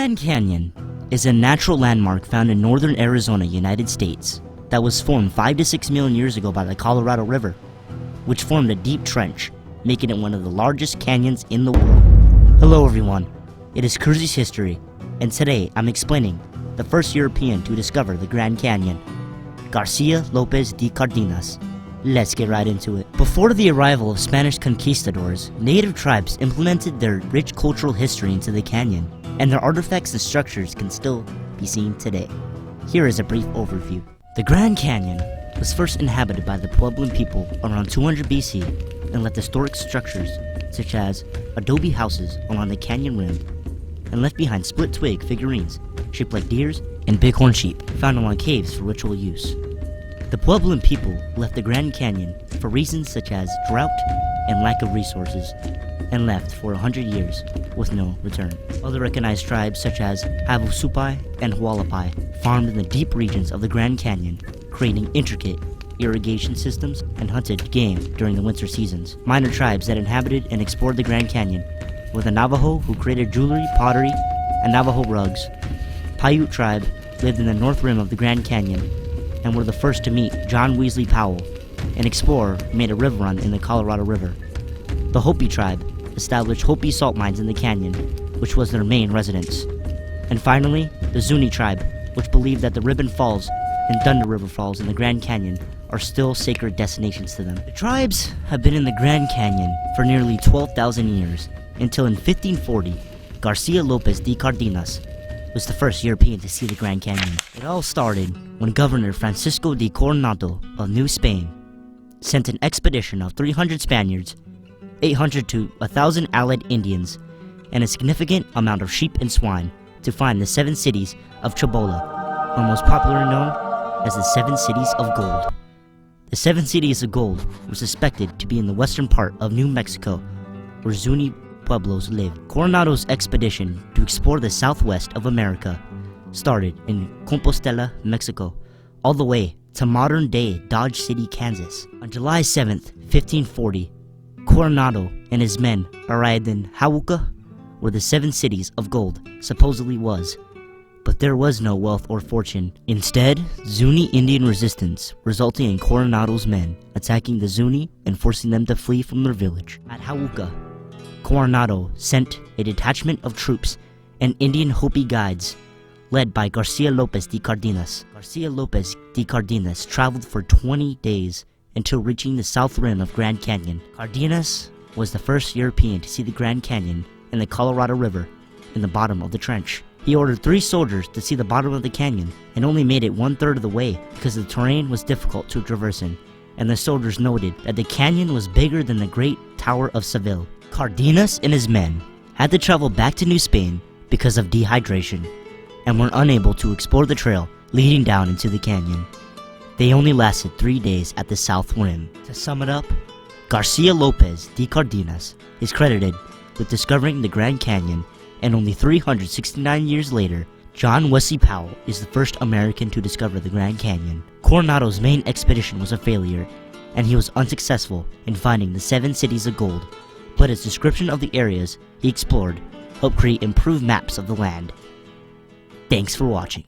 Grand Canyon is a natural landmark found in northern Arizona, United States, that was formed 5 to 6 million years ago by the Colorado River, which formed a deep trench, making it one of the largest canyons in the world. Hello everyone, it is Cruzy's History, and today I'm explaining the first European to discover the Grand Canyon, Garcia Lopez de Cardenas. Let's get right into it. Before the arrival of Spanish conquistadors, native tribes implemented their rich cultural history into the canyon, and their artifacts and structures can still be seen today. Here is a brief overview. The Grand Canyon was first inhabited by the Puebloan people around 200 BC and left historic structures such as adobe houses along the canyon rim and left behind split twig figurines shaped like deers and bighorn sheep found along caves for ritual use. The Puebloan people left the Grand Canyon for reasons such as drought and lack of resources, and left for 100 years with no return. Other recognized tribes such as Havasupai and Hualapai farmed in the deep regions of the Grand Canyon, creating intricate irrigation systems and hunted game during the winter seasons. Minor tribes that inhabited and explored the Grand Canyon were the Navajo, who created jewelry, pottery, and Navajo rugs. Paiute Tribe lived in the north rim of the Grand Canyon and were the first to meet John Wesley Powell, an explorer who made a river run in the Colorado River. The Hopi Tribe established Hopi salt mines in the canyon, which was their main residence. And finally, the Zuni Tribe, which believed that the Ribbon Falls and Thunder River Falls in the Grand Canyon are still sacred destinations to them. The tribes have been in the Grand Canyon for nearly 12,000 years, until in 1540, Garcia Lopez de Cardenas was the first European to see the Grand Canyon. It all started when Governor Fransisco de Coronado of New Spain sent an expedition of 300 Spaniards, 800 to 1,000 allied Indians, and a significant amount of sheep and swine to find the 7 cities of Cibola, or most popularly known as the 7 Cities of Gold. The 7 Cities of Gold were suspected to be in the western part of New Mexico, where Zuni Pueblos lived. Coronado's expedition to explore the southwest of America started in Compostela, Mexico, all the way to modern-day Dodge City, Kansas. On July 7th, 1540, Coronado and his men arrived in Jauja, where the 7 Cities of Gold supposedly was, but there was no wealth or fortune. Instead, Zuni Indian resistance, resulting in Coronado's men attacking the Zuni and forcing them to flee from their village. At Jauja, Coronado sent a detachment of troops and Indian Hopi guides led by Garcia Lopez de Cardenas. Garcia Lopez de Cardenas traveled for 20 days until reaching the south rim of Grand Canyon. Cardinas was the first European to see the Grand Canyon and the Colorado River in the bottom of the trench. He ordered 3 soldiers to see the bottom of the canyon and only made it 1/3 of the way because the terrain was difficult to traverse in, and the soldiers noted that the canyon was bigger than the Great Tower of Seville. Cardinas and his men had to travel back to New Spain because of dehydration and were unable to explore the trail leading down into the canyon. They only lasted 3 days at the south rim. To sum it up, Garcia Lopez de Cardenas is credited with discovering the Grand Canyon, and only 369 years later, John Wesley Powell is the first American to discover the Grand Canyon. Coronado's main expedition was a failure, and he was unsuccessful in finding the 7 Cities of Gold, but his description of the areas he explored helped create improved maps of the land. Thanks for watching.